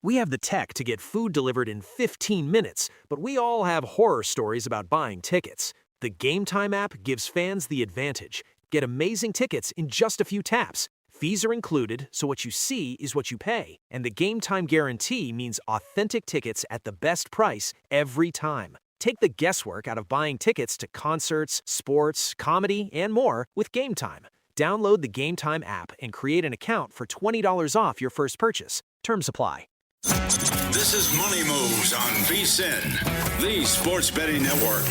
We have the tech to get food delivered in 15 minutes, but we all have horror stories about buying tickets. The Game Time app gives fans the advantage. Get amazing tickets in just a few taps. Fees are included, so what you see is what you pay. And the Game Time guarantee means authentic tickets at the best price every time. Take the guesswork out of buying tickets to concerts, sports, comedy, and more with Game Time. Download the Game Time app and create an account for $20 off your first purchase. Terms apply. This is Money Moves on VSiN, the sports betting network.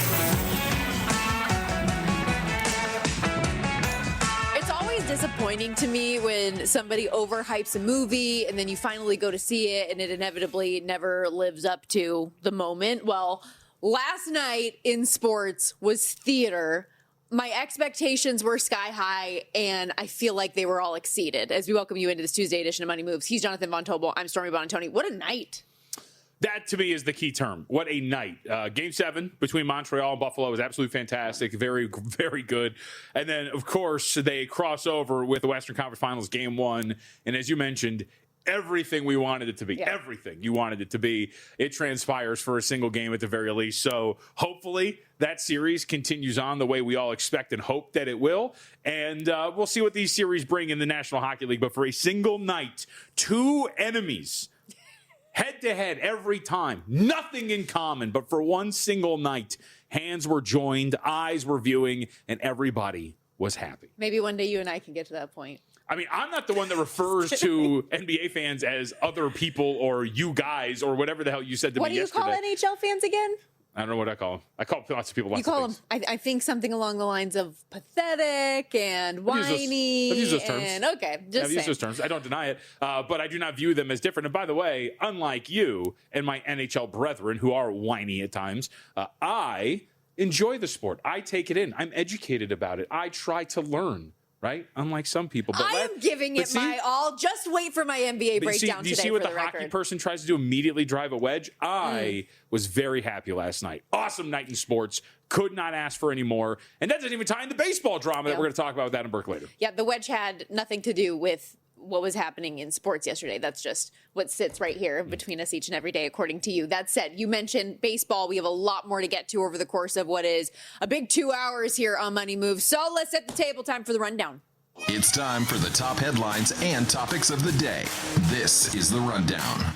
It's always disappointing to me when somebody overhypes a movie and then you finally go to see it and it inevitably never lives up to the moment. Well, last night in sports was theater. My expectations were sky high, and I feel like they were all exceeded. As we welcome you into this Tuesday edition of Money Moves, he's Jonathan Von Tobel. I'm Stormy Buonantony. What a night. That, to me, is the key term. What a night. Game 7 between Montreal and Buffalo was absolutely fantastic. Very, very good. And then, of course, they cross over with the Western Conference Finals Game 1. And as you mentioned, everything we wanted it to be, everything you wanted it to be, it transpires for a single game at the very least. So hopefully that series continues on the way we all expect and hope that it will. And we'll see what these series bring in the National Hockey League. But for a single night, two enemies head to head every time, nothing in common. But for one single night, hands were joined, eyes were viewing, and everybody was happy. Maybe one day you and I can get to that point. I mean, I'm not the one that refers to NBA fans as other people or you guys or whatever the hell you said to me yesterday. What do you call NHL fans again? I don't know what I call them. I call lots of people lots of things. You call them, I think, something along the lines of pathetic and whiny. I've used those terms. Okay, I've used those terms. I don't deny it, but I do not view them as different. And by the way, unlike you and my NHL brethren who are whiny at times, I enjoy the sport. I take it in. I'm educated about it. I try to learn. Right? Unlike some people. But I am giving it my all. Just wait for my NBA breakdown today. Do you see what the hockey person tries to do? Immediately drive a wedge? I was very happy last night. Awesome night in sports. Could not ask for any more. And that doesn't even tie in the baseball drama that we're going to talk about with Adam Burke later. Yeah, the wedge had nothing to do with what was happening in sports yesterday. That's just what sits right here between us each and every day, according to you. That said, you mentioned baseball. We have a lot more to get to over the course of what is a big 2 hours here on Money Moves. So let's set the table. Time for the rundown. It's time for the top headlines and topics of the day. This is the rundown.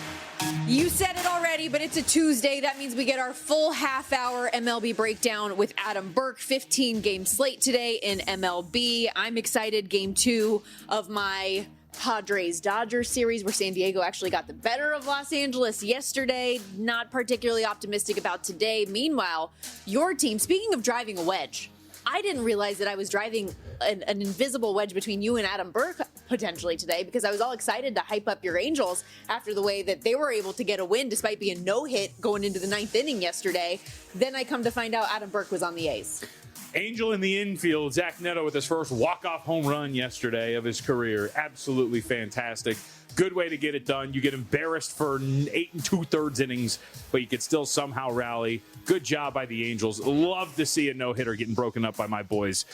You said it already, but it's a Tuesday. That means we get our full half-hour MLB breakdown with Adam Burke. 15-game slate today in MLB. I'm excited. Game 2 of my Padres-Dodgers series, where San Diego actually got the better of Los Angeles yesterday. Not particularly optimistic about today. Meanwhile, your team, speaking of driving a wedge, I didn't realize that I was driving an invisible wedge between you and Adam Burke potentially today, because I was all excited to hype up your Angels after the way that they were able to get a win despite being no hit going into the 9th inning yesterday. Then I come to find out Adam Burke was on the A's. Angel in the infield, Zach Neto with his first walk-off home run yesterday of his career. Absolutely fantastic. Good way to get it done. You get embarrassed for 8 2/3 innings, but you could still somehow rally. Good job by the Angels. Love to see a no-hitter getting broken up by my boys.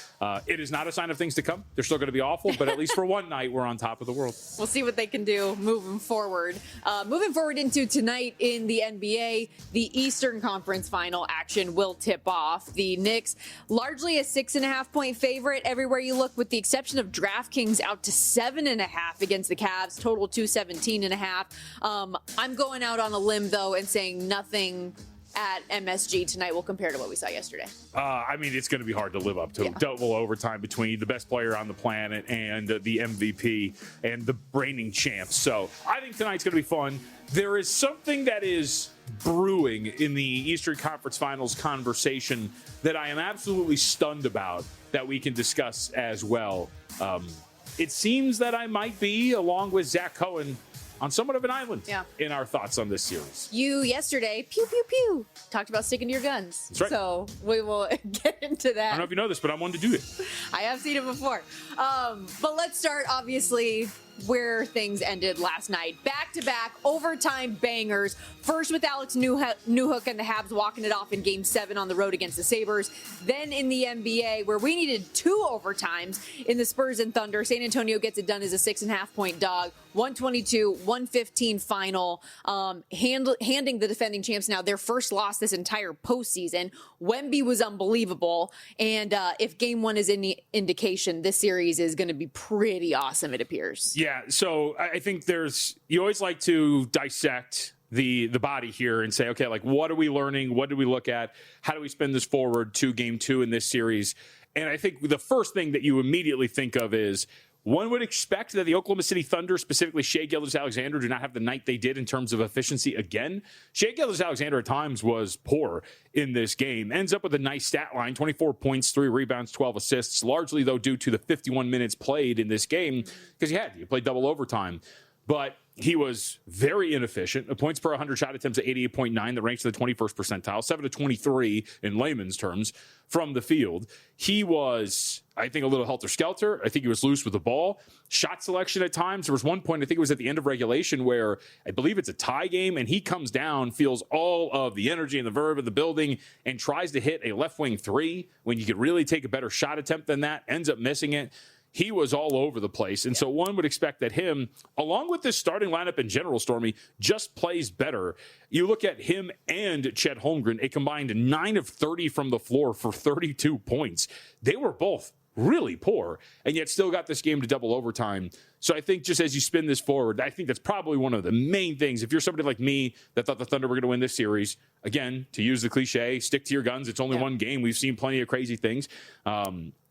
It is not a sign of things to come. They're still going to be awful, but at least for one night, we're on top of the world. We'll see what they can do moving forward. Moving forward into tonight in the NBA, the Eastern Conference final action will tip off. The Knicks, largely a 6.5-point favorite everywhere you look, with the exception of DraftKings out to 7.5 against the Cavs. Total 217.5. I'm going out on a limb, though, and saying nothing at MSG tonight will compare to what we saw yesterday. I mean, it's going to be hard to live up to. Double overtime between the best player on the planet and the MVP and the reigning champs. So I think tonight's going to be fun. There is something that is brewing in the Eastern Conference Finals conversation that I am absolutely stunned about, that we can discuss as well. It seems that I might be, along with Zach Cohen, on somewhat of an island in our thoughts on this series. You yesterday, pew, pew, pew, talked about sticking to your guns. That's right. So we will get into that. I don't know if you know this, but I'm one to do it. I have seen it before. But let's start, obviously, where things ended last night. Back-to-back overtime bangers. First with Alex Newhook and the Habs walking it off in Game 7 on the road against the Sabres. Then in the NBA, where we needed 2 overtimes in the Spurs and Thunder. San Antonio gets it done as a 6.5-point dog. 122-115 final, handing the defending champs now their first loss this entire postseason. Wemby was unbelievable, and if Game 1 is any indication, this series is going to be pretty awesome, it appears. Yeah, so I think you always like to dissect the body here and say, okay, like, what are we learning? What do we look at? How do we spin this forward to Game 2 in this series? And I think the first thing that you immediately think of is, one would expect that the Oklahoma City Thunder, specifically Shai Gilgeous-Alexander, do not have the night they did in terms of efficiency again. Shai Gilgeous-Alexander at times was poor in this game. Ends up with a nice stat line, 24 points, 3 rebounds, 12 assists, largely, though, due to the 51 minutes played in this game because you played double overtime. But he was very inefficient. Points per 100 shot attempts at 88.9, that ranks in the 21st percentile, 7 to 23 in layman's terms from the field. He was, I think, a little helter-skelter. I think he was loose with the ball. Shot selection at times. There was one point, I think it was at the end of regulation, where I believe it's a tie game, and he comes down, feels all of the energy and the verve of the building, and tries to hit a left wing 3 when you could really take a better shot attempt than that, ends up missing it. He was all over the place. And so one would expect that him, along with this starting lineup in general, Stormy, just plays better. You look at him and Chet Holmgren, a combined 9 of 30 from the floor for 32 points. They were both really poor, and yet still got this game to double overtime. So I think just as you spin this forward, I think that's probably one of the main things. If you're somebody like me that thought the Thunder were going to win this series, again, to use the cliche, stick to your guns. It's only one game. We've seen plenty of crazy things.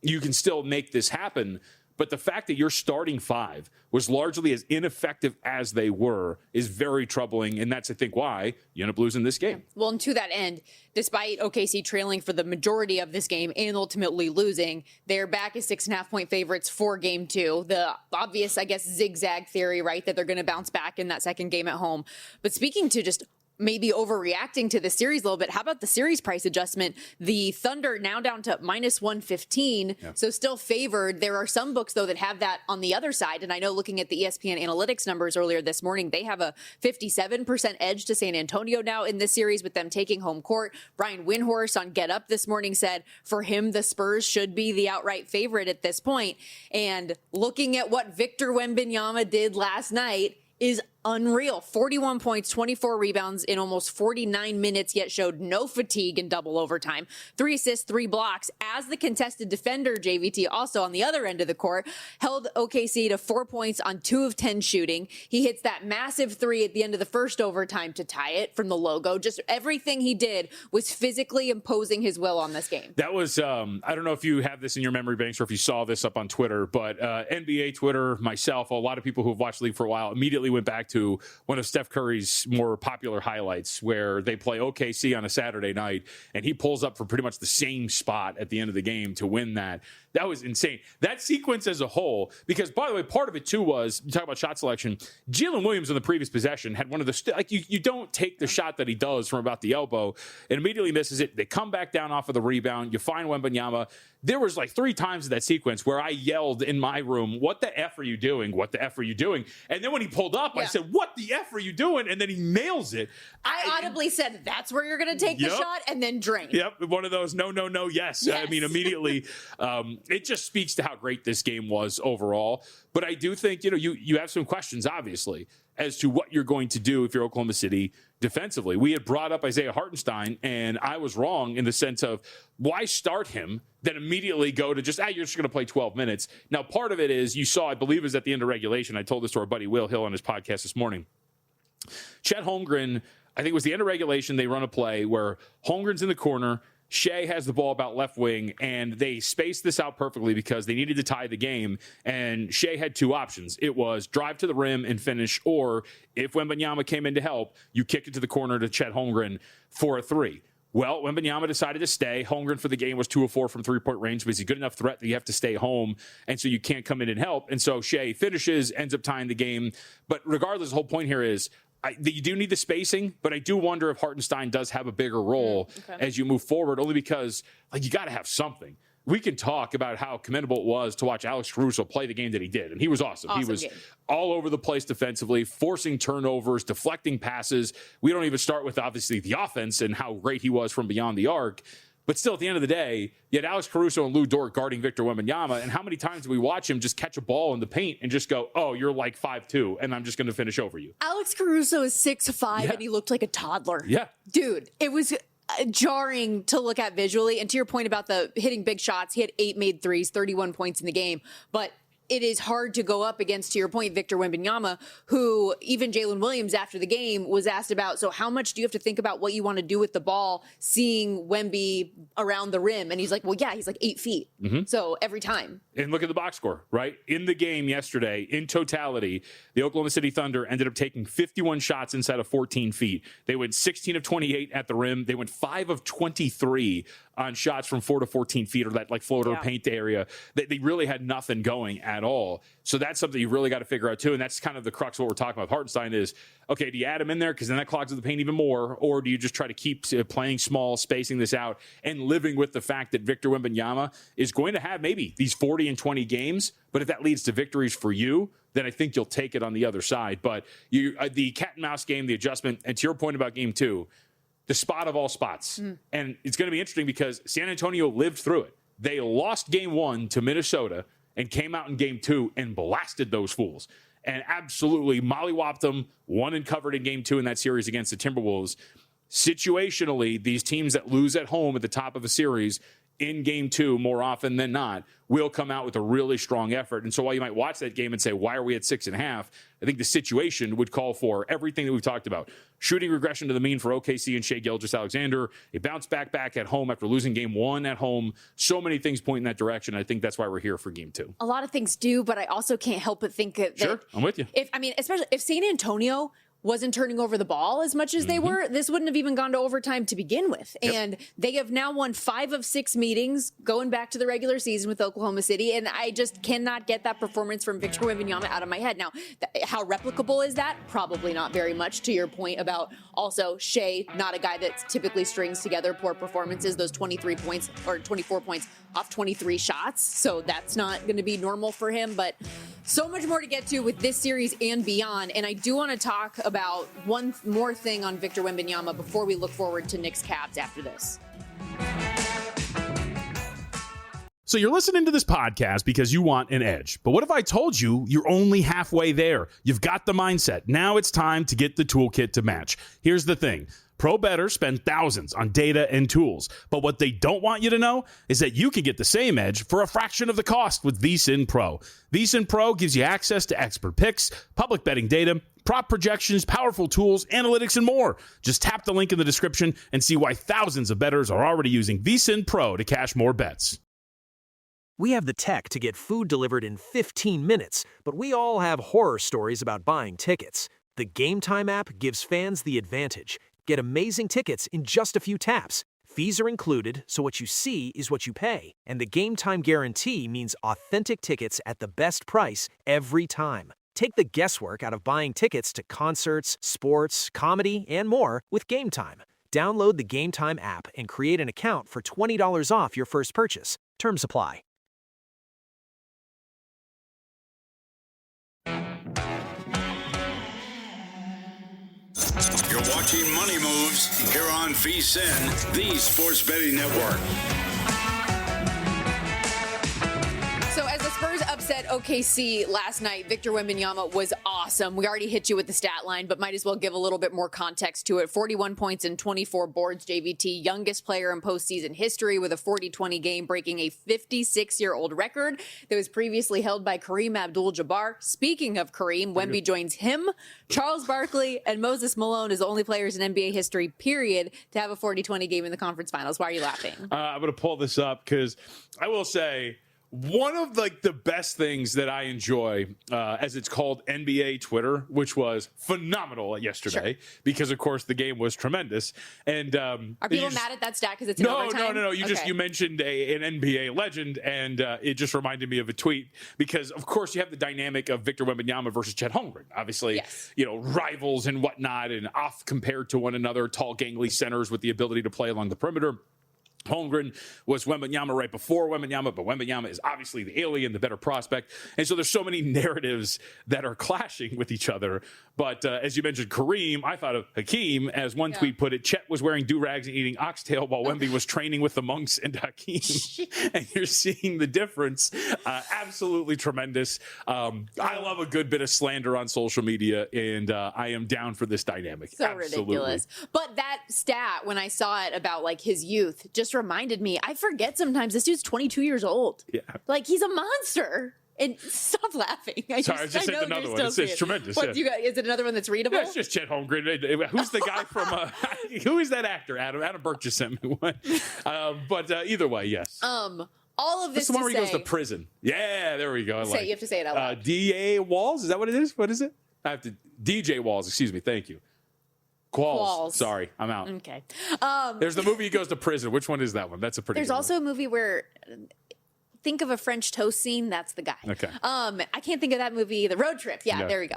You can still make this happen. But the fact that your starting 5 was largely as ineffective as they were is very troubling, and that's, I think, why you end up losing this game. Well, and to that end, despite OKC trailing for the majority of this game and ultimately losing, they're back as 6.5-point favorites for Game 2. The obvious, I guess, zigzag theory, right, that they're going to bounce back in that second game at home. But speaking to just maybe overreacting to the series a little bit, how about the series price adjustment? The Thunder now down to minus 115, so still favored. There are some books, though, that have that on the other side. And I know looking at the ESPN analytics numbers earlier this morning, they have a 57% edge to San Antonio now in this series with them taking home court. Brian Windhorst on Get Up this morning said for him, the Spurs should be the outright favorite at this point. And looking at what Victor Wembanyama did last night is unreal. 41 points, 24 rebounds in almost 49 minutes, yet showed no fatigue in double overtime. 3 assists, 3 blocks. As the contested defender, JVT also on the other end of the court, held OKC to 4 points on 2 of 10 shooting. He hits that massive 3 at the end of the first overtime to tie it from the logo. Just everything he did was physically imposing his will on this game. That was, I don't know if you have this in your memory banks or if you saw this up on Twitter, but NBA Twitter, myself, a lot of people who have watched the league for a while immediately went back to one of Steph Curry's more popular highlights where they play OKC on a Saturday night and he pulls up for pretty much the same spot at the end of the game to win that. That was insane. That sequence as a whole, because by the way, part of it too was, you talk about shot selection, Jalen Williams in the previous possession had one of the, you don't take the shot that he does from about the elbow and immediately misses it. They come back down off of the rebound. You find Wembanyama. There was like 3 times in that sequence where I yelled in my room, "What the F are you doing? What the F are you doing?" And then when he pulled up, I said, "What the F are you doing?" And then he nails it. I audibly said, that's where you're going to take the shot, and then drain. Yep, one of those no, yes. I mean, immediately, it just speaks to how great this game was overall. But I do think, you have some questions, obviously, as to what you're going to do if you're Oklahoma City defensively. We had brought up Isaiah Hartenstein, and I was wrong in the sense of why start him, then immediately go to just, you're just going to play 12 minutes. Now, part of it is you saw, I believe it was at the end of regulation. I told this to our buddy Will Hill on his podcast this morning. Chet Holmgren, I think it was the end of regulation, they run a play where Holmgren's in the corner, Shai has the ball about left wing, and they spaced this out perfectly because they needed to tie the game, and Shai had 2 options. It was drive to the rim and finish, or if Wembanyama came in to help, you kick it to the corner to Chet Holmgren for a 3. Well, Wembanyama decided to stay. Holmgren for the game was 2 of 4 from 3-point range, but he's a good enough threat that you have to stay home, and so you can't come in and help. And so Shai finishes, ends up tying the game. But regardless, the whole point here is you do need the spacing, but I do wonder if Hartenstein does have a bigger role as you move forward, only because you got to have something. we can talk about how commendable it was to watch Alex Caruso play the game that he did. And he was awesome. He was all over the place defensively, forcing turnovers, deflecting passes. We don't even start with, obviously, the offense and how great he was from beyond the arc. But still, at the end of the day, you had Alex Caruso and Lou Dort guarding Victor Wembanyama. And how many times did we watch him just catch a ball in the paint and just go, oh, you're like 5'2", and I'm just going to finish over you? Alex Caruso is 6'5", and he looked like a toddler. Yeah. Dude, it was jarring to look at visually. And to your point about the hitting big shots, he had 8 made threes, 31 points in the game. But it is hard to go up against, to your point, Victor Wembanyama, who even Jalen Williams after the game was asked about, so how much do you have to think about what you want to do with the ball, seeing Wemby around the rim? And he's like, well, yeah, he's like 8 feet. So every time. And look at the box score, right? In the game yesterday, in totality, the Oklahoma City Thunder ended up taking 51 shots inside of 14 feet. They went 16 of 28 at the rim. They went 5 of 23 on shots from 4 to 14 feet, or that like floater paint area. They really had nothing going at all. So that's something you really got to figure out too. And that's kind of the crux of what we're talking about. Hartenstein is, okay, do you add him in there? Because then that clogs up the paint even more. Or do you just try to keep playing small, spacing this out, and living with the fact that Victor Wembanyama is going to have maybe these 40 and 20 games, but if that leads to victories for you, then I think you'll take it on the other side. But the cat and mouse game, the adjustment, and to your point about game 2, the spot of all spots. And it's going to be interesting because San Antonio lived through it. They lost game 1 to Minnesota and came out in game 2 and blasted those fools and absolutely mollywopped them, won and covered in game 2 in that series against the Timberwolves. Situationally, these teams that lose at home at the top of a series in game 2, more often than not, will come out with a really strong effort. And so while you might watch that game and say, why are we at 6.5? I think the situation would call for everything that we've talked about. Shooting regression to the mean for OKC and Shai Gilgeous-Alexander. A bounce back at home after losing game 1 at home. So many things point in that direction. I think that's why we're here for game 2. A lot of things do, but I also can't help but think that Sure, I'm with you. Especially if San Antonio wasn't turning over the ball as much as they were, this wouldn't have even gone to overtime to begin with. And they have now won 5 of 6 meetings going back to the regular season with Oklahoma City. And I just cannot get that performance from Victor Wembanyama out of my head. Now, how replicable is that? Probably not very much, to your point about also Shai, not a guy that typically strings together poor performances, those 23 points or 24 points off 23 shots. So that's not going to be normal for him. But so much more to get to with this series and beyond. And I do want to talk about one more thing on Victor Wembanyama before we look forward to Knicks Cavs after this. So you're listening to this podcast because you want an edge. But what if I told you you're only halfway there? You've got the mindset. Now it's time to get the toolkit to match. Here's the thing. Pro bettors spend thousands on data and tools, but what they don't want you to know is that you can get the same edge for a fraction of the cost with VSiN Pro. VSiN Pro gives you access to expert picks, public betting data, prop projections, powerful tools, analytics, and more. Just tap the link in the description and see why thousands of bettors are already using VSiN Pro to cash more bets. We have the tech to get food delivered in 15 minutes, but we all have horror stories about buying tickets. The Game Time app gives fans the advantage. Get amazing tickets in just a few taps. Fees are included, so what you see is what you pay. And the Game Time guarantee means authentic tickets at the best price every time. Take the guesswork out of buying tickets to concerts, sports, comedy, and more with Game Time. Download the Game Time app and create an account for $20 off your first purchase. Terms apply. You're watching Money Moves here on VSiN, the sports betting network. So as the Spurs upset OKC last night, Victor Wembanyama was awesome. We already hit you with the stat line, but might as well give a little bit more context to it. 41 points and 24 boards, JVT, youngest player in postseason history with a 40-20 game, breaking a 56-year-old record that was previously held by Kareem Abdul-Jabbar. Speaking of Kareem, Wemby joins him, Charles Barkley, and Moses Malone as the only players in NBA history, period, to have a 40-20 game in the conference finals. Why are you laughing? I'm going to pull this up because I will say, one of the best things that I enjoy, as it's called, NBA Twitter, which was phenomenal yesterday because, of course, the game was tremendous. And are people mad at that stat because it's in overtime? No. You mentioned an NBA legend, and it just reminded me of a tweet because, of course, you have the dynamic of Victor Wembanyama versus Chet Holmgren. Obviously, rivals and whatnot, and off compared to one another, tall, gangly centers with the ability to play along the perimeter. Holmgren was Wembanyama right before Wembanyama, but Wembanyama is obviously the alien, the better prospect. And so there's so many narratives that are clashing with each other. But as you mentioned, Kareem, I thought of Hakeem, as one tweet put it, Chet was wearing do-rags and eating oxtail while Wemby was training with the monks and Hakeem. And you're seeing the difference. Absolutely tremendous. I love a good bit of slander on social media, and I am down for this dynamic. So Absolutely. ridiculous. But that stat, when I saw it about like his youth, just reminded me, I forget sometimes this dude's 22 years old. Yeah. Like, he's a monster. And stop laughing. Sorry, I just sent another one. It's tremendous. What, is it another one that's readable? Yeah, it's just Chet Holmgren. Who's the guy from? Who is that actor? Adam Burke just sent me one. But either way, yes. All of That's this the one to where he say, goes to prison. Yeah, there we go. You have to say it out loud. D.A. Walls. Is that what it is? What is it? I have to. DJ Walls. Excuse me. Thank you. Qualls. Sorry, I'm out. Okay. There's the movie he goes to prison. Which one is that one? That's a pretty. There's good also a movie where. Think of a French toast scene. That's the guy. Okay. I can't think of that movie. The Road Trip. Yeah. There we go.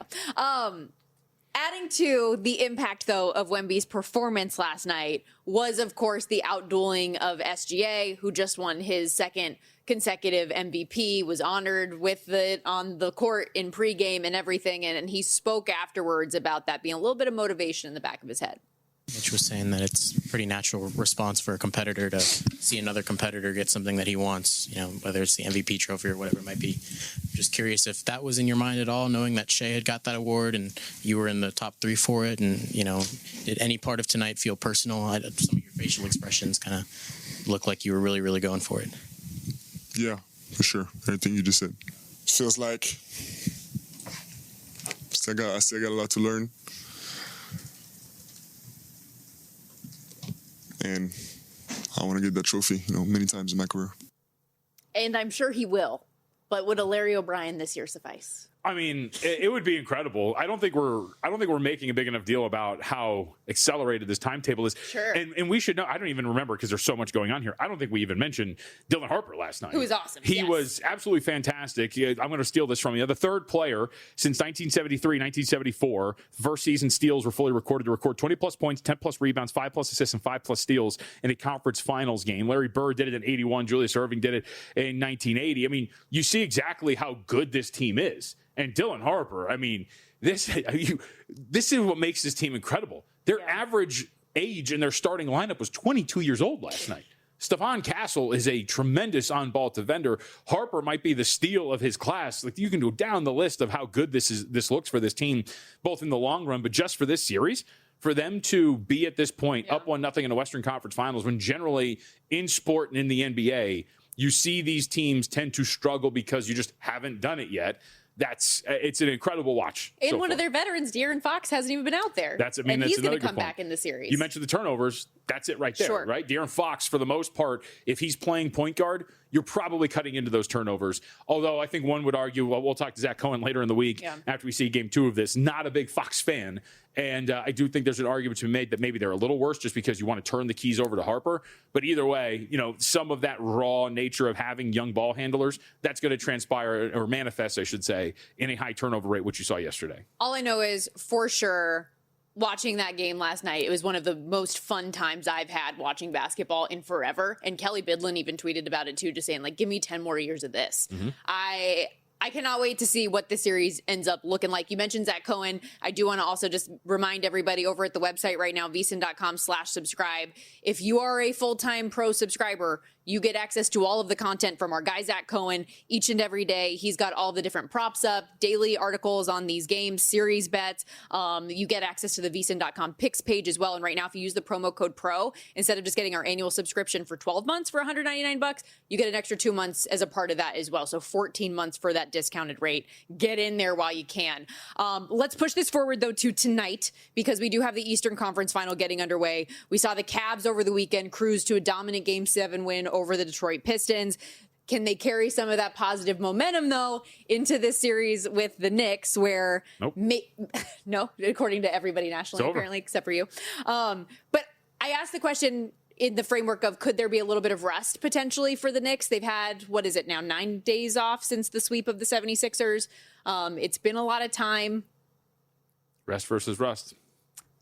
Adding to the impact, though, of Wemby's performance last night was, of course, the outdueling of SGA, who just won his second consecutive MVP, was honored with it on the court in pregame and everything. And he spoke afterwards about that being a little bit of motivation in the back of his head. Mitch was saying that it's a pretty natural response for a competitor to see another competitor get something that he wants, whether it's the MVP trophy or whatever it might be. Just curious if that was in your mind at all, knowing that Shea had got that award and you were in the top 3 for it. And, did any part of tonight feel personal? Some of your facial expressions kind of look like you were really, really going for it. Yeah, for sure. Everything you just said. Feels like I still got a lot to learn. And I want to get that trophy, many times in my career. And I'm sure he will. But would a Larry O'Brien this year suffice? I mean, it would be incredible. I don't think we're making a big enough deal about how accelerated this timetable is. Sure. And we should know. I don't even remember because there's so much going on here. I don't think we even mentioned Dylan Harper last night. Who was awesome. He was absolutely fantastic. I'm going to steal this from you. The third player since 1973, 1974. First season steals were fully recorded to record 20-plus points, 10-plus rebounds, 5-plus assists, and 5-plus steals in a conference finals game. Larry Bird did it in 81. Julius Erving did it in 1980. I mean, you see exactly how good this team is. And Dylan Harper, I mean, this is what makes this team incredible. Their average age in their starting lineup was 22 years old last night. Stephon Castle is a tremendous on-ball defender. Harper might be the steal of his class. Like, you can go down the list of how good this looks for this team, both in the long run, but just for this series. For them to be at this point up 1-0 in the Western Conference Finals, when generally in sport and in the NBA, you see these teams tend to struggle because you just haven't done it yet. It's an incredible watch. And one of their veterans, De'Aaron Fox, hasn't even been out there. And he's going to come point. back in the series. You mentioned the turnovers. That's it right there, sure. Right? De'Aaron Fox, for the most part, if he's playing point guard, you're probably cutting into those turnovers. Although I think one would argue, well, we'll talk to Zach Cohen later in the week after we see game 2 of this. Not a big Fox fan. And I do think there's an argument to be made that maybe they're a little worse just because you want to turn the keys over to Harper. But either way, some of that raw nature of having young ball handlers, that's going to transpire or manifest, I should say, in a high turnover rate, which you saw yesterday. All I know is, for sure, watching that game last night, it was one of the most fun times I've had watching basketball in forever. And Kelly Bidlin even tweeted about it too, just saying, like, give me 10 more years of this. Mm-hmm. I cannot wait to see what the series ends up looking like. You mentioned Zach Cohen. I do want to also just remind everybody over at the website right now, VSiN.com/subscribe. If you are a full-time pro subscriber, you get access to all of the content from our guy, Zach Cohen, each and every day. He's got all the different props up, daily articles on these games, series bets. You get access to the VSiN.com picks page as well. And right now, if you use the promo code PRO, instead of just getting our annual subscription for 12 months for $199, you get an extra 2 months as a part of that as well. So 14 months for that discounted rate. Get in there while you can. Let's push this forward, though, to tonight, because we do have the Eastern Conference Final getting underway. We saw the Cavs over the weekend cruise to a dominant Game 7 win over the Detroit Pistons. Can they carry some of that positive momentum, though, into this series with the Knicks, where no, according to everybody nationally, apparently, except for you. But I asked the question in the framework of, could there be a little bit of rust potentially for the Knicks? They've had, 9 days off since the sweep of the 76ers. It's been a lot of time. Rest versus rust.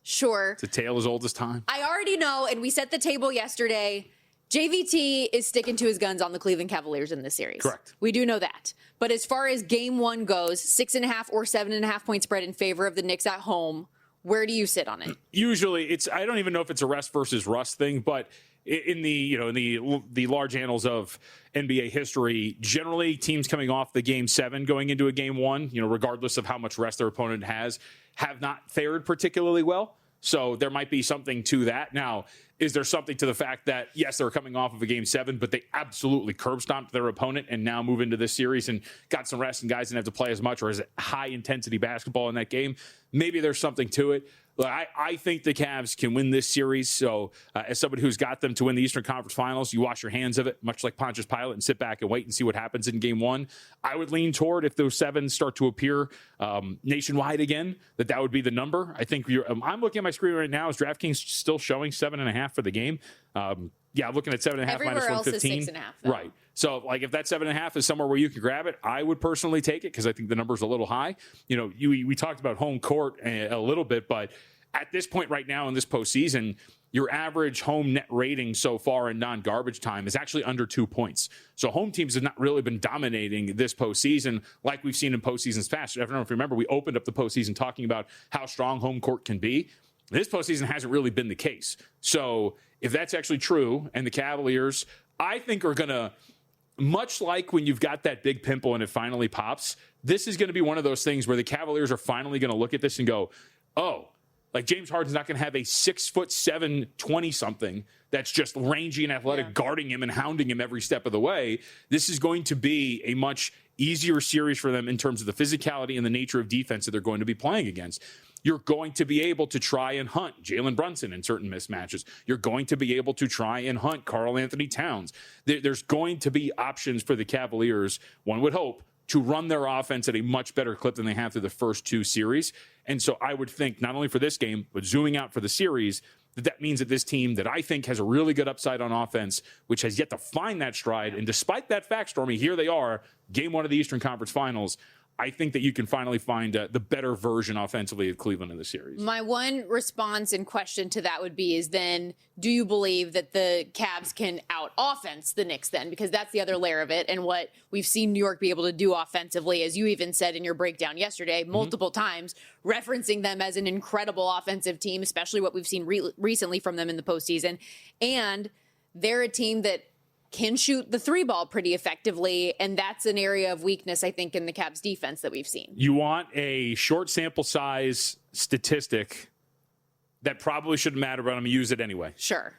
Sure. It's a tale as old as time. I already know, and we set the table yesterday. JVT is sticking to his guns on the Cleveland Cavaliers in this series. Correct. We do know that. But as far as game one goes, 6.5 or 7.5 point spread in favor of the Knicks at home. Where do you sit on it? Usually, I don't even know if it's a rest versus rust thing, but in the large annals of NBA history, generally teams coming off the game 7 going into a game 1, regardless of how much rest their opponent has, have not fared particularly well. So there might be something to that. Now, is there something to the fact that, yes, they're coming off of a game 7, but they absolutely curb stomped their opponent and now move into this series and got some rest and guys didn't have to play as much, or is it high intensity basketball in that game? Maybe there's something to it. Look, I think the Cavs can win this series. So as somebody who's got them to win the Eastern Conference Finals, you wash your hands of it, much like Pontius Pilate, and sit back and wait and see what happens in game 1. I would lean toward, if those 7s start to appear nationwide again, that would be the number. I think I'm looking at my screen right now. Is DraftKings still showing 7.5 for the game? Yeah, I'm looking at 7.5 Everywhere minus else 115. is 6.5. Though. Right. So, if that 7.5 is somewhere where you can grab it, I would personally take it because I think the number's a little high. We talked about home court a little bit, but at this point right now in this postseason, your average home net rating so far in non-garbage time is actually under 2 points. So home teams have not really been dominating this postseason like we've seen in postseasons past. I don't know if you remember, we opened up the postseason talking about how strong home court can be. This postseason hasn't really been the case. So if that's actually true, and the Cavaliers, I think, are going to, much like when you've got that big pimple and it finally pops, this is going to be one of those things where the Cavaliers are finally going to look at this and go, oh, like James Harden's not going to have a 6'7", 20-something that's just rangy and athletic guarding him and hounding him every step of the way. This is going to be a much easier series for them in terms of the physicality and the nature of defense that they're going to be playing against. You're going to be able to try and hunt Jalen Brunson in certain mismatches. You're going to be able to try and hunt Karl Anthony Towns. There's going to be options for the Cavaliers, one would hope, to run their offense at a much better clip than they have through the first 2 series. And so I would think, not only for this game, but zooming out for the series, that means that this team that I think has a really good upside on offense, which has yet to find that stride. And despite that fact, Stormy, here they are, game 1 of the Eastern Conference Finals. I think that you can finally find the better version offensively of Cleveland in the series. My one response and question to that would be is then, do you believe that the Cavs can out-offense the Knicks then? Because that's the other layer of it, and what we've seen New York be able to do offensively, as you even said in your breakdown yesterday, multiple times, referencing them as an incredible offensive team, especially what we've seen recently from them in the postseason. And they're a team that can shoot the 3 ball pretty effectively, and that's an area of weakness, I think, in the Cavs defense that we've seen. You want a short sample size statistic that probably shouldn't matter, but I'm going to use it anyway. Sure.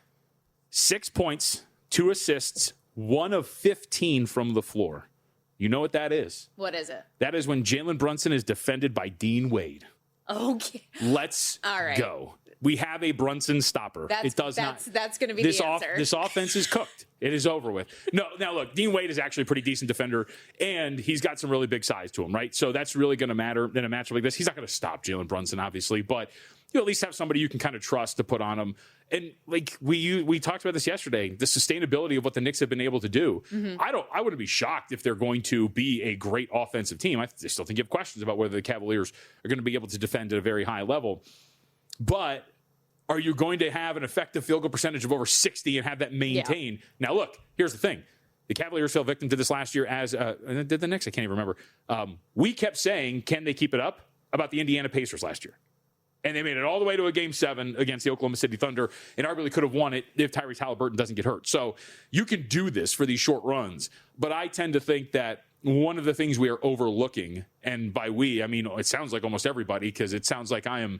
6 points, 2 assists, 1 of 15 from the floor. You know what that is? What is it? That is when Jalen Brunson is defended by Dean Wade. Okay. Let's All right. go. We have a Brunson stopper. That's going to be the answer. This offense is cooked. It is over with. No, now look, Dean Wade is actually a pretty decent defender, and he's got some really big size to him, right? So that's really going to matter in a matchup like this. He's not going to stop Jalen Brunson, obviously, but you at least have somebody you can kind of trust to put on him. And like we talked about this yesterday, the sustainability of what the Knicks have been able to do. Mm-hmm. I wouldn't be shocked if they're going to be a great offensive team. I still think you have questions about whether the Cavaliers are going to be able to defend at a very high level. But are you going to have an effective field goal percentage of over 60 and have that maintained? Yeah. Now, look, here's the thing. The Cavaliers fell victim to this last year as did the Knicks. I can't even remember. We kept saying, can they keep it up, about the Indiana Pacers last year? And they made it all the way to a game 7 against the Oklahoma City Thunder and arguably could have won it if Tyrese Halliburton doesn't get hurt. So you can do this for these short runs. But I tend to think that one of the things we are overlooking, and by we, I mean, it sounds like almost everybody, because it sounds like I am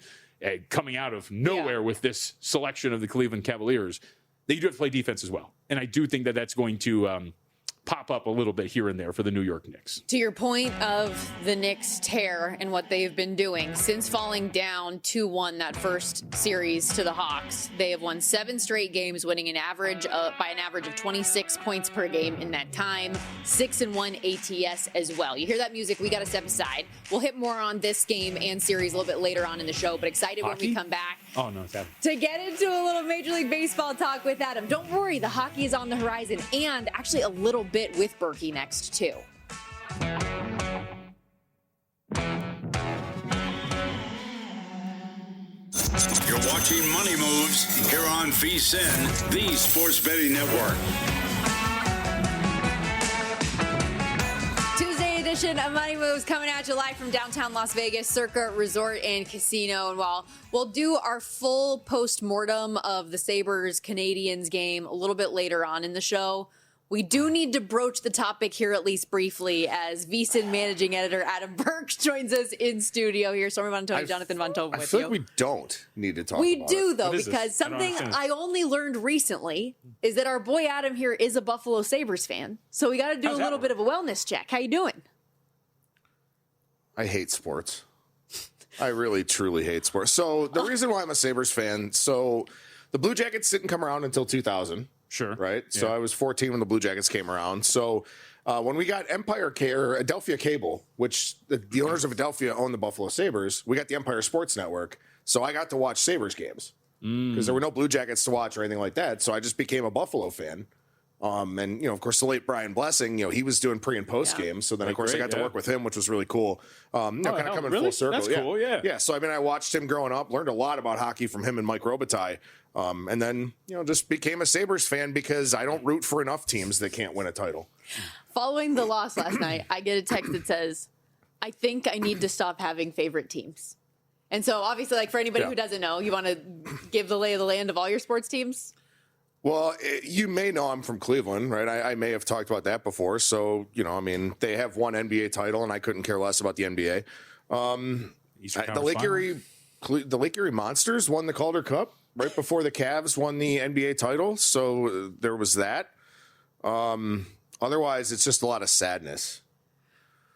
coming out of nowhere with this selection of the Cleveland Cavaliers, that you do have to play defense as well. And I do think that that's going to pop up a little bit here and there for the New York Knicks. To your point of the Knicks' tear and what they've been doing, since falling down 2-1 that first series to the Hawks, they have won 7 straight games, winning by an average of 26 points per game in that time, 6-1 ATS as well. You hear that music, we got to step aside. We'll hit more on this game and series a little bit later on in the show, but excited hockey? When we come back. Oh, no, it's Adam. To get into a little Major League Baseball talk with Adam. Don't worry, the hockey is on the horizon, and actually a little bit with Berkey next, too. You're watching Money Moves here on VSiN, the Sports Betting Network. Tuesday edition of Money Moves coming at you live from downtown Las Vegas, Circa Resort and Casino. And while we'll do our full post-mortem of the Sabres-Canadiens game a little bit later on in the show, we do need to broach the topic here at least briefly as VSiN managing editor Adam Burke joins us in studio here. Stormy Buonantony, Jonathan Von Tobel with you. I feel like we don't need to talk We about do, it. though, because something I only learned recently is that our boy Adam here is a Buffalo Sabres fan. So we got to do a little bit of a wellness check. How you doing? I hate sports. I really, truly hate sports. So the reason why I'm a Sabres fan, so the Blue Jackets didn't come around until 2000. Sure. Right? Yeah. So I was 14 when the Blue Jackets came around. So when we got Adelphia Cable, which the owners of Adelphia own the Buffalo Sabres, we got the Empire Sports Network. So I got to watch Sabres games because there were no Blue Jackets to watch or anything like that. So I just became a Buffalo fan. And, of course, the late Brian Blessing, he was doing pre and post games. So then, of course, I got to work with him, which was really cool. Kind of coming full circle. That's cool, yeah. Yeah, so, I watched him growing up, learned a lot about hockey from him and Mike Robitaille. And then, just became a Sabres fan because I don't root for enough teams that can't win a title. Following the loss last night, I get a text that says, I think I need to stop having favorite teams. And so, obviously, for anybody who doesn't know, you want to give the lay of the land of all your sports teams? Well, you may know I'm from Cleveland, right? I may have talked about that before. So, they have one NBA title, and I couldn't care less about the NBA. The Lake Erie Monsters won the Calder Cup right before the Cavs won the NBA title. So there was that. Otherwise, it's just a lot of sadness.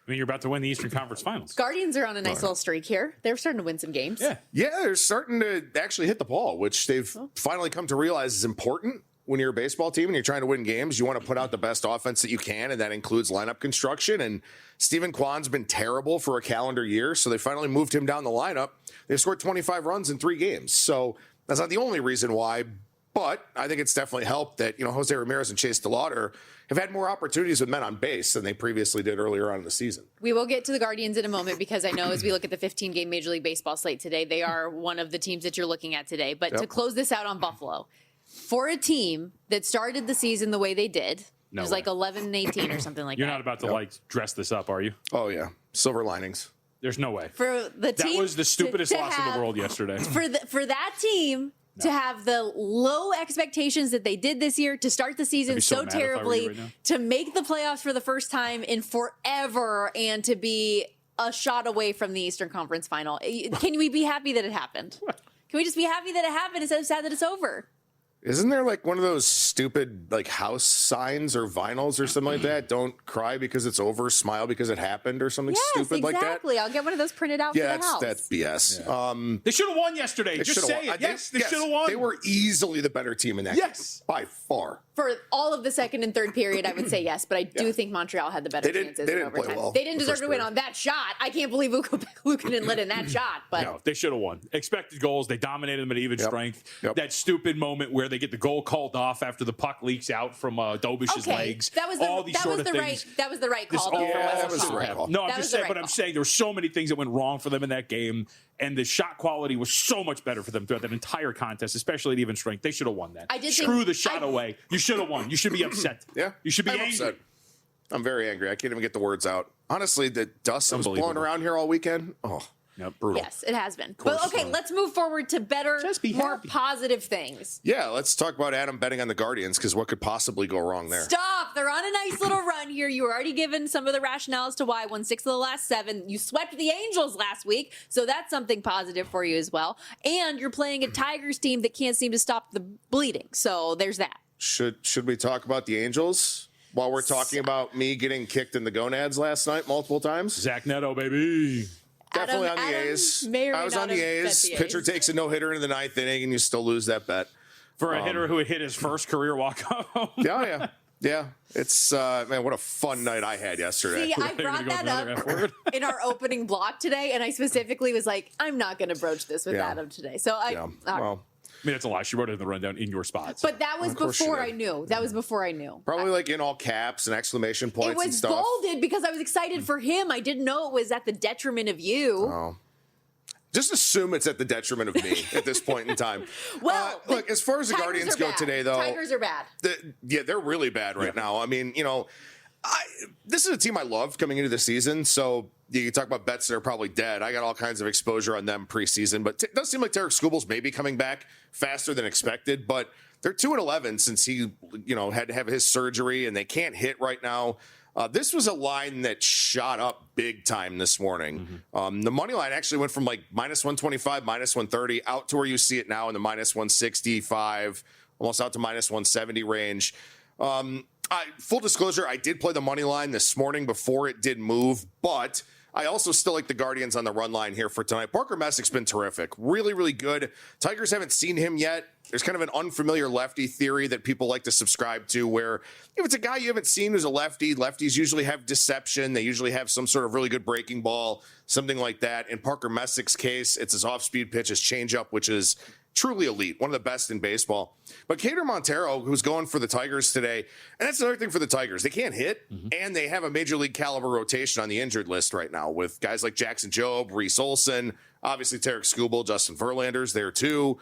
You're about to win the Eastern Conference Finals. Guardians are on a nice little streak here. They're starting to win some games. Yeah, they're starting to actually hit the ball, which they've finally come to realize is important when you're a baseball team and you're trying to win games. You want to put out the best offense that you can, and that includes lineup construction. And Stephen Kwan's been terrible for a calendar year, so they finally moved him down the lineup. They've scored 25 runs in 3 games. So that's not the only reason why, but I think it's definitely helped that, Jose Ramirez and Chase DeLauder have had more opportunities with men on base than they previously did earlier on in the season. We will get to the Guardians in a moment because I know as we look at the 15-game Major League Baseball slate today, they are one of the teams that you're looking at today. But to close this out on Buffalo, for a team that started the season the way they did, it was like 11-18 or something like that. You're not about to dress this up, are you? Oh, yeah. Silver linings. There's no way. For the team, that was the stupidest loss in the world yesterday. For that team to have the low expectations that they did this year, to start the season so terribly, to make the playoffs for the first time in forever, and to be a shot away from the Eastern Conference Final. Can we be happy that it happened? Can we just be happy that it happened instead of sad that it's over? Isn't there one of those stupid house signs or vinyls or something like that? Don't cry because it's over, smile because it happened, or something stupid like that? Exactly. I'll get one of those printed out for the house. That's BS. Yeah. They should have won yesterday. Just say it. Yes, they should have won. They were easily the better team in that game. By far. For all of the second and third period, I would say yes, but I do think Montreal had the better chances in overtime. Play well they didn't deserve to win on that shot. I can't believe Luukkonen let in that shot. But no, they should have won. Expected goals. They dominated them at even strength. That stupid moment where they get the goal called off after the puck leaks out from Dobish's legs. That was the right call. That was the right call. No, I'm just saying, but I'm saying there were so many things that went wrong for them in that game, and the shot quality was so much better for them throughout that entire contest, especially at even strength. They should have won that. Screw the shot away. You should have won. You should be upset. You should be angry. Upset. I'm very angry. I can't even get the words out. Honestly, the dust that was blowing around here all weekend. Oh, brutal. Yes, it has been. But okay, let's move forward to better, more positive things. Yeah, let's talk about Adam betting on the Guardians, because what could possibly go wrong there? Stop. They're on a nice little run here. You were already given some of the rationales to why. Won 6 of the last 7. You swept the Angels last week, so that's something positive for you as well. And you're playing a Tigers team that can't seem to stop the bleeding, so there's that. Should we talk about the Angels while we're talking about me getting kicked in the gonads last night multiple times? Zach Neto, baby. Definitely on the A's. I was on the A's. Pitcher takes a no-hitter in the 9th inning, and you still lose that bet. For a hitter who had hit his first career walk-off. Yeah. It's, man, what a fun night I had yesterday. See, I brought that up in our opening block today, and I specifically was like, I'm not going to broach this with Adam today. So I mean, that's a lie. She wrote it in the rundown in your spots. But that was before I knew. That was before I knew. Probably in all caps and exclamation points and stuff. It was bolded because I was excited for him. I didn't know it was at the detriment of you. Oh. Just assume it's at the detriment of me at this point in time. Well, look, as far as the Tigers Guardians are go bad. today, though. Tigers are bad. They're really bad right now. I mean, this is a team I love coming into the season. So you talk about bets that are probably dead. I got all kinds of exposure on them preseason. But it does seem like Tarek Skubel's maybe coming back faster than expected. But they're 2-11 since he, had to have his surgery, and they can't hit right now. This was a line that shot up big time this morning. The money line actually went from like minus 125, minus 130 out to where you see it now in the minus 165, almost out to minus 170 range. Full disclosure, I did play the money line this morning before it did move, but I also still like the Guardians on the run line here for tonight. Parker Messick's been terrific. Really, really good. Tigers haven't seen him yet. There's kind of an unfamiliar lefty theory that people like to subscribe to where if it's a guy you haven't seen who's a lefty, lefties usually have deception. They usually have some sort of really good breaking ball, something like that. In Parker Messick's case, it's his off-speed pitch, his changeup, which is truly elite, one of the best in baseball. But Kader Montero, who's going for the Tigers today, and that's another thing for the Tigers. They can't hit, and they have a major league caliber rotation on the injured list right now with guys like Jackson Jobe, Reese Olson, obviously Tarek Skubel, Justin Verlander's there too.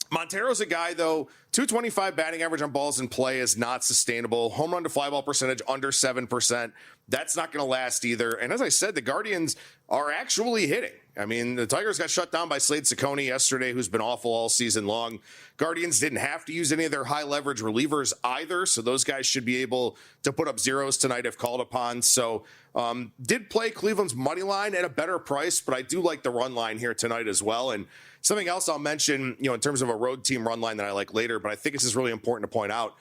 Montero's a guy, though, 225 batting average on balls in play is not sustainable. Home run to fly ball percentage under 7%. That's not going to last either. And as I said, the Guardians are actually hitting. I mean, the Tigers got shut down by Slade Ciccone yesterday, who's been awful all season long. Guardians didn't have to use any of their high leverage relievers either, so those guys should be able to put up zeros tonight if called upon. So did play Cleveland's money line at a better price, but I do like the run line here tonight as well. And something else I'll mention, in terms of a road team run line that I like later, but I think this is really important to point out.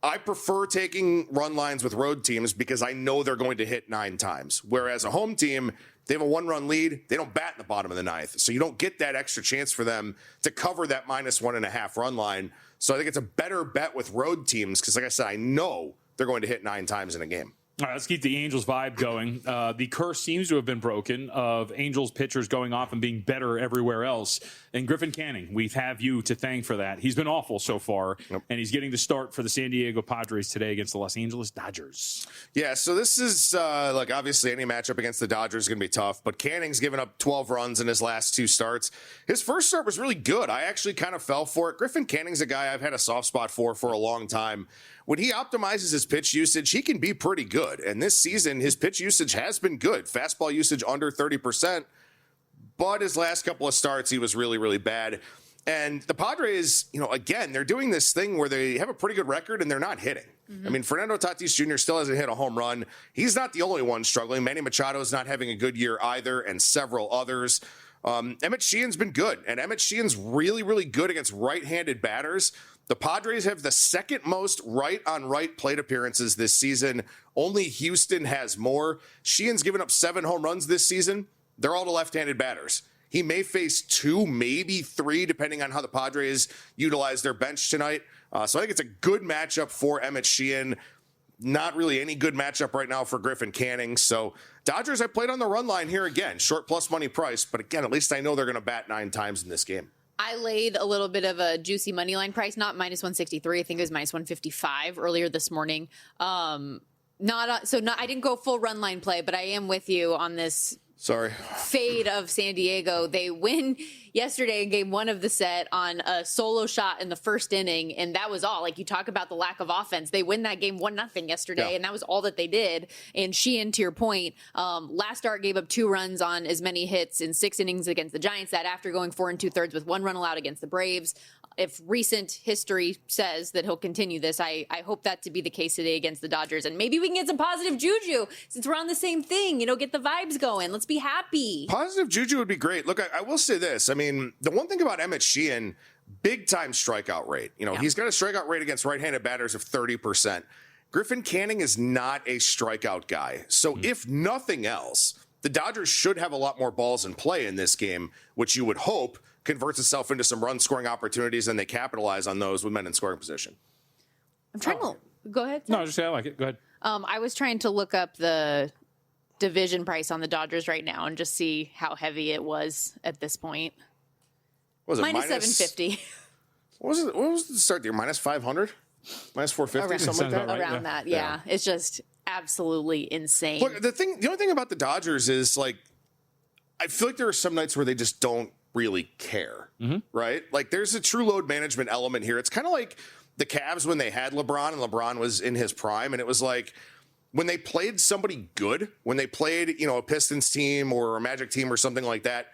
I prefer taking run lines with road teams because I know they're going to hit 9 times. Whereas a home team, they have a 1-run lead. They don't bat in the bottom of the 9th. So you don't get that extra chance for them to cover that minus 1.5 run line. So I think it's a better bet with road teams because, like I said, I know they're going to hit 9 times in a game. All right, let's keep the Angels vibe going. The curse seems to have been broken of Angels pitchers going off and being better everywhere else. And Griffin Canning, we have you to thank for that. He's been awful so far, and he's getting the start for the San Diego Padres today against the Los Angeles Dodgers. Yeah, so this is, obviously any matchup against the Dodgers is going to be tough, but Canning's given up 12 runs in his last 2 starts. His first start was really good. I actually kind of fell for it. Griffin Canning's a guy I've had a soft spot for a long time. When he optimizes his pitch usage, he can be pretty good. And this season, his pitch usage has been good. Fastball usage under 30%. But his last couple of starts, he was really, really bad. And the Padres, again, they're doing this thing where they have a pretty good record and they're not hitting. I mean, Fernando Tatis Jr. still hasn't hit a home run. He's not the only one struggling. Manny Machado's not having a good year either, and several others. Emmett Sheehan's been good, and Emmett Sheehan's really, really good against right-handed batters. The Padres have the second most right-on-right plate appearances this season. Only Houston has more. Sheehan's given up 7 home runs this season. They're all to left-handed batters. He may face 2, maybe 3, depending on how the Padres utilize their bench tonight. So I think it's a good matchup for Emmett Sheehan. Not really any good matchup right now for Griffin Canning. So Dodgers, I played on the run line here again. Short plus money price. But again, at least I know they're going to bat 9 times in this game. I laid a little bit of a juicy money line price, not minus 163. I think it was minus 155 earlier this morning. I didn't go full run line play, but I am with you on this. Sorry. Fade of San Diego. They win yesterday in game 1 of the set on a solo shot in the first inning, and that was all. Like, you talk about the lack of offense. They win that game 1-0 yesterday, and that was all that they did. And Sheehan, to your point, last start gave up 2 runs on as many hits in 6 innings against the Giants. That after going 4 2/3 with 1 run allowed against the Braves. If recent history says that he'll continue this, I hope that to be the case today against the Dodgers. And maybe we can get some positive juju since we're on the same thing. Get the vibes going. Let's be happy. Positive juju would be great. Look, I will say this. I mean, the one thing about Emmett Sheehan, big time strikeout rate. He's got a strikeout rate against right-handed batters of 30%. Griffin Canning is not a strikeout guy. So if nothing else, the Dodgers should have a lot more balls in play in this game, which you would hope converts itself into some run scoring opportunities, and they capitalize on those with men in scoring position. I'm trying to go ahead. No, just say I like it. Go ahead. I was trying to look up the division price on the Dodgers right now and just see how heavy it was at this point. What was it? Minus 750. What was the start there? Minus 500? Minus 450? Something like that? Right, around that. Yeah. It's just absolutely insane. Look, the only thing about the Dodgers is, like, I feel like there are some nights where they just don't really care, right? Like there's a true load management element here. It's kind of like the Cavs when they had LeBron and LeBron was in his prime. And it was like when they played somebody good, when they played, a Pistons team or a Magic team or something like that,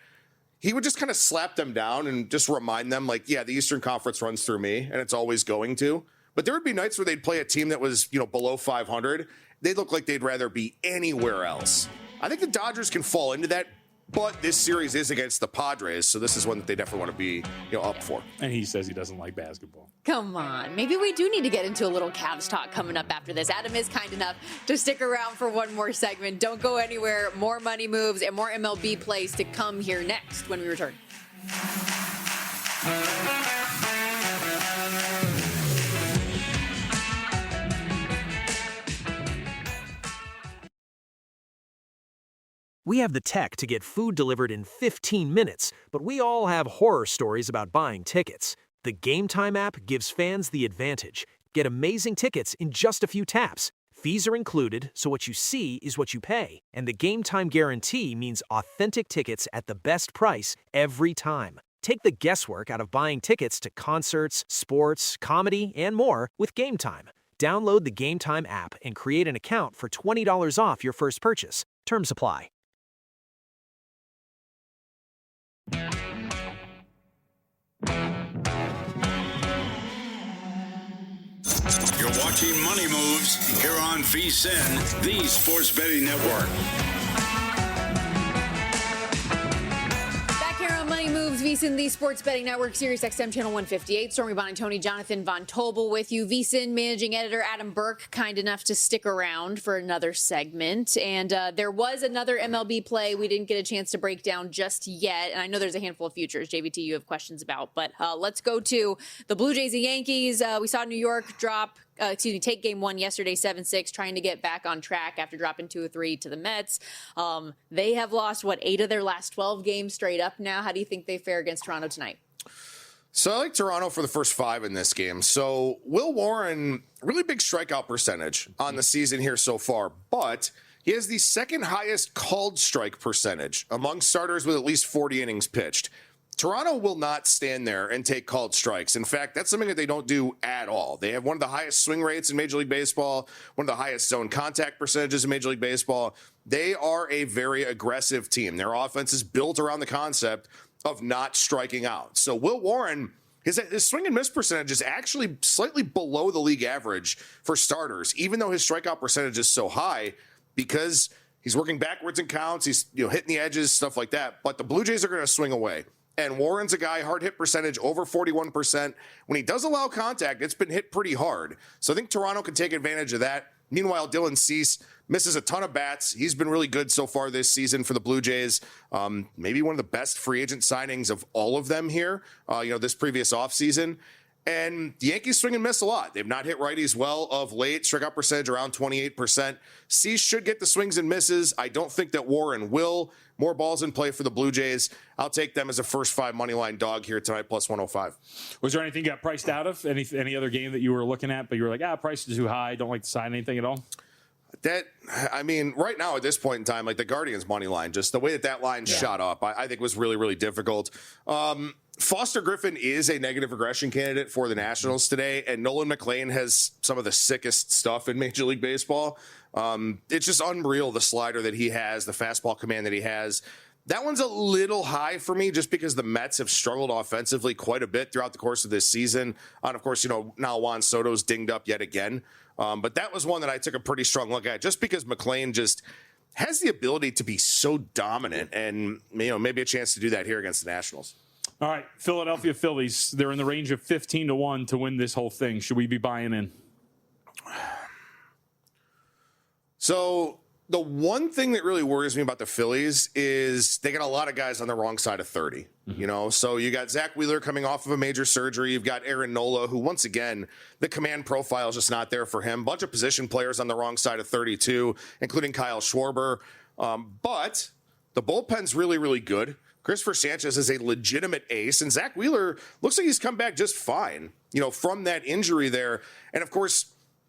he would just kind of slap them down and just remind them like, yeah, the Eastern Conference runs through me and it's always going to. But there would be nights where they'd play a team that was, below 500. They'd look like they'd rather be anywhere else. I think the Dodgers can fall into that, but this series is against the Padres, so this is one that they definitely want to be, up for. And he says he doesn't like basketball. Come on. Maybe we do need to get into a little Cavs talk coming up after this. Adam is kind enough to stick around for one more segment. Don't go anywhere. More money moves and more MLB plays to come here next when we return. We have the tech to get food delivered in 15 minutes, but we all have horror stories about buying tickets. The Game Time app gives fans the advantage. Get amazing tickets in just a few taps. Fees are included, so what you see is what you pay. And the Game Time guarantee means authentic tickets at the best price every time. Take the guesswork out of buying tickets to concerts, sports, comedy, and more with Game Time. Download the Game Time app and create an account for $20 off your first purchase. Terms apply. You're watching Money Moves here on VSiN, the Sports Betting Network. Back here on Money Moves, VSiN, the Sports Betting Network, Sirius XM Channel 158. Stormy, Buonantony, Jonathan Von Tobel with you. VSiN managing editor Adam Burke, kind enough to stick around for another segment. And there was another MLB play we didn't get a chance to break down just yet. And I know there's a handful of futures, JVT, you have questions about. But let's go to the Blue Jays and Yankees. We saw New York take game one yesterday, 7-6, trying to get back on track after dropping 2-3 to the Mets. They have lost, 8 of their last 12 games straight up now. How do you think they fare against Toronto tonight? So I like Toronto for the first 5 in this game. So Will Warren, really big strikeout percentage on the season here so far, but he has the second highest called strike percentage among starters with at least 40 innings pitched. Toronto will not stand there and take called strikes. In fact, that's something that they don't do at all. They have one of the highest swing rates in Major League Baseball, one of the highest zone contact percentages in Major League Baseball. They are a very aggressive team. Their offense is built around the concept of not striking out. So Will Warren, his swing and miss percentage is actually slightly below the league average for starters, even though his strikeout percentage is so high, because he's working backwards in counts, he's hitting the edges, stuff like that. But the Blue Jays are going to swing away. And Warren's a guy, hard hit percentage over 41%. When he does allow contact, it's been hit pretty hard. So I think Toronto can take advantage of that. Meanwhile, Dylan Cease misses a ton of bats. He's been really good so far this season for the Blue Jays. Maybe one of the best free agent signings of all of them here, this previous offseason. And the Yankees swing and miss a lot. They've not hit righties well of late. Strikeout percentage around 28%. Cease should get the swings and misses. I don't think that Warren will. More balls in play for the Blue Jays. I'll take them as a first 5 money line dog here tonight, plus 105. Was there anything you got priced out of? Any other game that you were looking at, but you were like, price is too high, don't like to sign anything at all? Right now at this point in time, like the Guardians money line, just the way that line shot up, I think was really, really difficult. Foster Griffin is a negative regression candidate for the Nationals today, and Nolan McLean has some of the sickest stuff in Major League Baseball. It's just unreal, the slider that he has, the fastball command that he has. That one's a little high for me just because the Mets have struggled offensively quite a bit throughout the course of this season. And, of course, now Juan Soto's dinged up yet again. But that was one that I took a pretty strong look at just because McLean just has the ability to be so dominant and, maybe a chance to do that here against the Nationals. All right, Philadelphia Phillies. They're in the range of 15-1 to win this whole thing. Should we be buying in? So the one thing that really worries me about the Phillies is they got a lot of guys on the wrong side of 30. So you got Zach Wheeler coming off of a major surgery. You've got Aaron Nola, who once again, the command profile is just not there for him. Bunch of position players on the wrong side of 32, including Kyle Schwarber. But the bullpen's really, really good. Christopher Sanchez is a legitimate ace, and Zach Wheeler looks like he's come back just fine, from that injury there. And of course,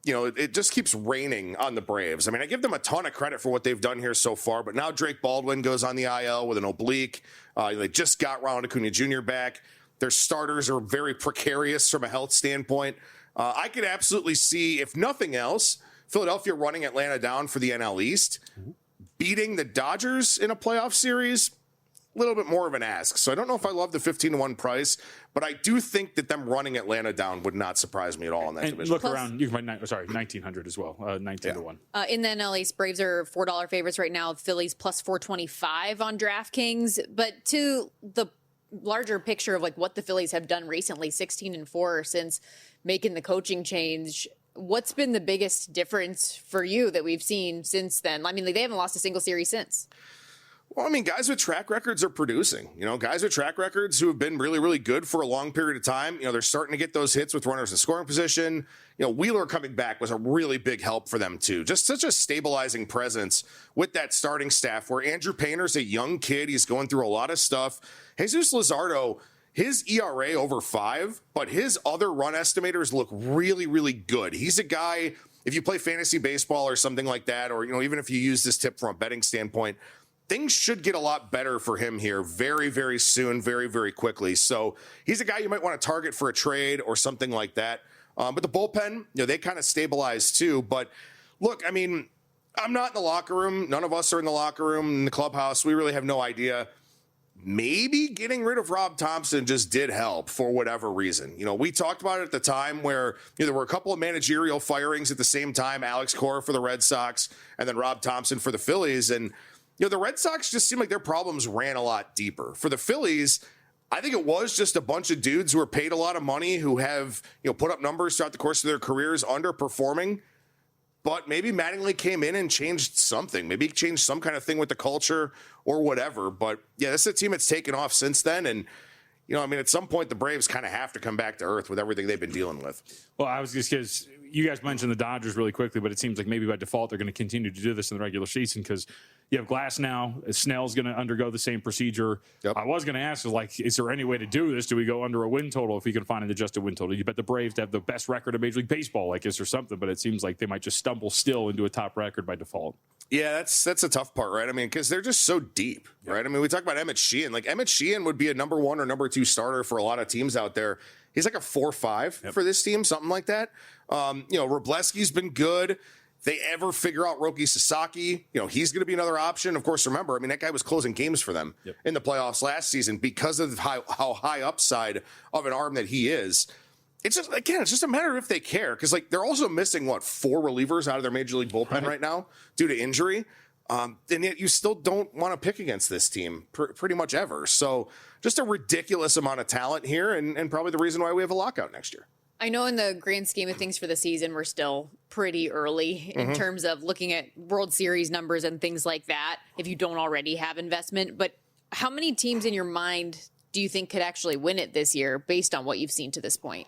it just keeps raining on the Braves. I mean, I give them a ton of credit for what they've done here so far, but now Drake Baldwin goes on the IL with an oblique. They just got Ronald Acuna Jr. back. Their starters are very precarious from a health standpoint. I could absolutely see, if nothing else, Philadelphia running Atlanta down for the NL East, beating the Dodgers in a playoff series. A little bit more of an ask. So I don't know if I love the 15-1 price, but I do think that them running Atlanta down would not surprise me at all in that division. Look around, you can find 1900 as well, 19-1. In the NL East, Braves are $4 favorites right now. Phillies plus 425 on DraftKings. But to the larger picture of like what the Phillies have done recently, 16-4 since making the coaching change. What's been the biggest difference for you that we've seen since then? I mean, they haven't lost a single series since. Well, I mean, guys with track records are producing. Guys with track records who have been really, really good for a long period of time. They're starting to get those hits with runners in scoring position. Wheeler coming back was a really big help for them, too. Just such a stabilizing presence with that starting staff where Andrew Painter's a young kid. He's going through a lot of stuff. Jesus Luzardo, his ERA over 5, but his other run estimators look really, really good. He's a guy, if you play fantasy baseball or something like that, or, even if you use this tip from a betting standpoint, things should get a lot better for him here very, very soon, very, very quickly. So he's a guy you might want to target for a trade or something like that. But the bullpen, they kind of stabilize too. But look, I mean, I'm not in the locker room. None of us are in the locker room, in the clubhouse. We really have no idea. Maybe getting rid of Rob Thompson just did help for whatever reason. We talked about it at the time where there were a couple of managerial firings at the same time, Alex Cora for the Red Sox and then Rob Thompson for the Phillies. And the Red Sox just seemed like their problems ran a lot deeper. For the Phillies, I think it was just a bunch of dudes who were paid a lot of money who have, put up numbers throughout the course of their careers underperforming. But maybe Mattingly came in and changed something. Maybe he changed some kind of thing with the culture or whatever. But yeah, this is a team that's taken off since then. And, at some point the Braves kind of have to come back to earth with everything they've been dealing with. Well, I was just because you guys mentioned the Dodgers really quickly, but it seems like maybe by default they're going to continue to do this in the regular season because you have Glass now. Snell's going to undergo the same procedure. Yep. I was going to ask, is there any way to do this? Do we go under a win total if we can find an adjusted win total? You bet the Braves to have the best record of Major League Baseball, is there something? But it seems like they might just stumble still into a top record by default. Yeah, that's a tough part, right? I mean, because they're just so deep, right? I mean, we talk about Emmett Sheehan. Emmett Sheehan would be a number 1 or number 2 starter for a lot of teams out there. He's like a 4-5 for this team, something like that. Wroblewski's been good. If they ever figure out Roki Sasaki, he's going to be another option. Of course, remember, that guy was closing games for them in the playoffs last season because of how high upside of an arm that he is. It's just a matter of if they care because they're also missing 4 relievers out of their major league bullpen right now due to injury. And yet you still don't want to pick against this team pretty much ever. So just a ridiculous amount of talent here and probably the reason why we have a lockout next year. I know in the grand scheme of things for the season, we're still pretty early in terms of looking at World Series numbers and things like that, if you don't already have investment. But how many teams in your mind do you think could actually win it this year based on what you've seen to this point?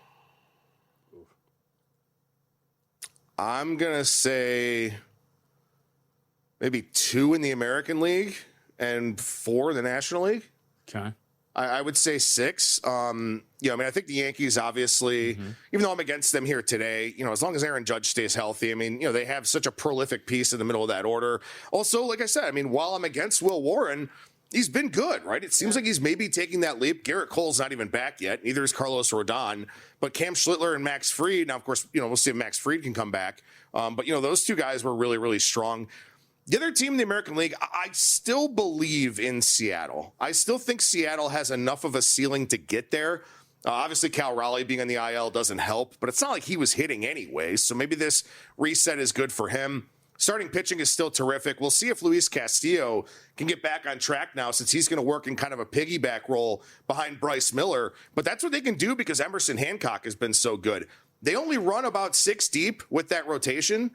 I'm going to say maybe 2 in the American League and 4 in the National League. Okay. I would say 6. I think the Yankees, obviously, even though I'm against them here today, as long as Aaron Judge stays healthy, they have such a prolific piece in the middle of that order. Also, like I said, while I'm against Will Warren, he's been good, right? It seems like he's maybe taking that leap. Garrett Cole's not even back yet. Neither is Carlos Rodon. But Cam Schlittler and Max Fried, now, of course, we'll see if Max Fried can come back. But those 2 guys were really, really strong. The other team in the American League, I still believe in Seattle. I still think Seattle has enough of a ceiling to get there. Obviously, Cal Raleigh being on the IL doesn't help, but it's not like he was hitting anyway. So maybe this reset is good for him. Starting pitching is still terrific. We'll see if Luis Castillo can get back on track now since he's going to work in kind of a piggyback role behind Bryce Miller. But that's what they can do because Emerson Hancock has been so good. They only run about 6 deep with that rotation,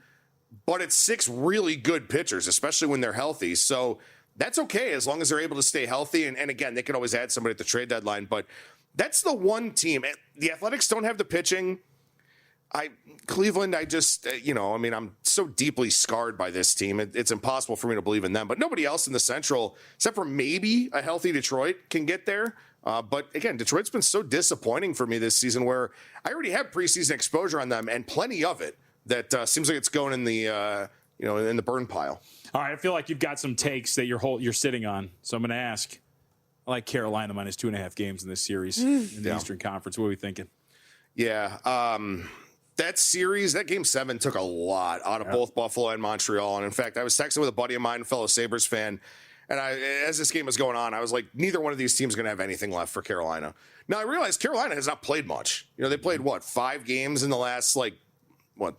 but it's 6 really good pitchers, especially when they're healthy. So that's okay as long as they're able to stay healthy. And again, they can always add somebody at the trade deadline. But that's the one team. The Athletics don't have the pitching. Cleveland, I'm so deeply scarred by this team. It's impossible for me to believe in them. But nobody else in the Central, except for maybe a healthy Detroit, can get there. But again, Detroit's been so disappointing for me this season where I already have preseason exposure on them and plenty of it. that seems like it's going in the in the burn pile. All right, I feel like you've got some takes that you're sitting on, so I'm going to ask. I like Carolina minus 2.5 games in this series in the Eastern Conference. What are we thinking? Yeah, that series, that game 7 took a lot out of both Buffalo and Montreal. And in fact, I was texting with a buddy of mine, a fellow Sabres fan, and as this game was going on, I was like, neither one of these teams is going to have anything left for Carolina. Now, I realized Carolina has not played much. They played, 5 games in the last,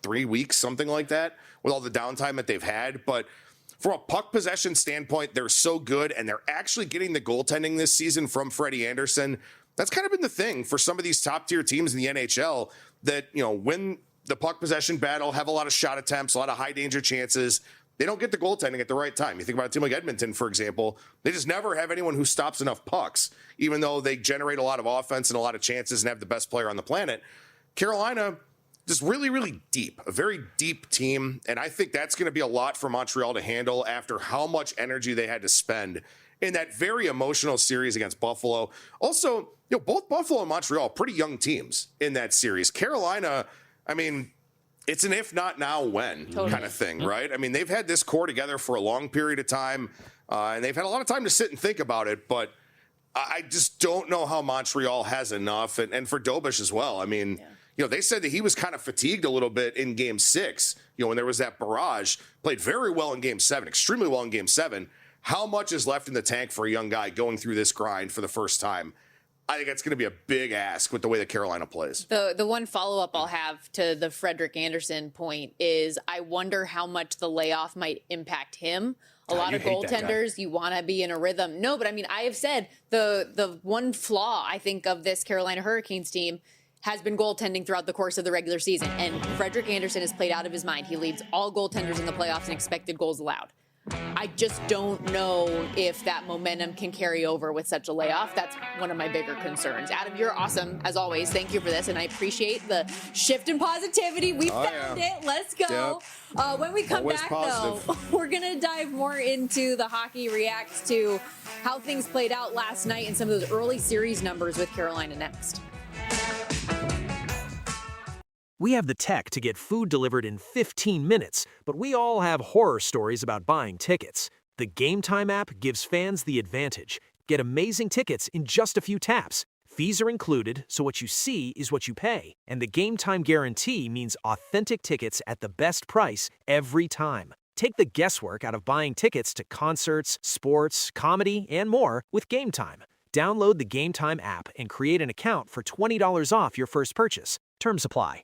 3 weeks, something like that, with all the downtime that they've had. But from a puck possession standpoint, they're so good, and they're actually getting the goaltending this season from Freddie Anderson. That's kind of been the thing for some of these top-tier teams in the NHL that, win the puck possession battle, have a lot of shot attempts, a lot of high-danger chances. They don't get the goaltending at the right time. You think about a team like Edmonton, for example. They just never have anyone who stops enough pucks, even though they generate a lot of offense and a lot of chances and have the best player on the planet. Carolina, just really, really deep, a very deep team. And I think that's going to be a lot for Montreal to handle after how much energy they had to spend in that very emotional series against Buffalo. Also, both Buffalo and Montreal, pretty young teams in that series. Carolina, I mean, it's an if not now, when kind of thing, right? I mean, they've had this core together for a long period of time, and they've had a lot of time to sit and think about it, but I just don't know how Montreal has enough, and for Dobish as well. I mean, they said that he was kind of fatigued a little bit in Game 6, when there was that barrage. Played very well in Game 7, extremely well in Game 7. How much is left in the tank for a young guy going through this grind for the first time? I think that's going to be a big ask with the way that Carolina plays. The one follow-up I'll have to the Frederick Anderson point is I wonder how much the layoff might impact him. A lot of goaltenders, you want to be in a rhythm. No, but I mean, I have said the one flaw, I think, of this Carolina Hurricanes team has been goaltending throughout the course of the regular season. And Frederick Anderson has played out of his mind. He leads all goaltenders in the playoffs in expected goals allowed. I just don't know if that momentum can carry over with such a layoff. That's one of my bigger concerns. Adam, you're awesome, as always. Thank you for this, and I appreciate the shift in positivity. We found it. Let's go. Yep. When we come Always back, positive. though, we're going to dive more into the hockey reacts to how things played out last night and some of those early series numbers with Carolina next. We have the tech to get food delivered in 15 minutes, but we all have horror stories about buying tickets. The Game Time app gives fans the advantage. Get amazing tickets in just a few taps. Fees are included, so what you see is what you pay. And the Game Time guarantee means authentic tickets at the best price every time. Take the guesswork out of buying tickets to concerts, sports, comedy, and more with Game Time. Download the Game Time app and create an account for $20 off your first purchase. Terms apply.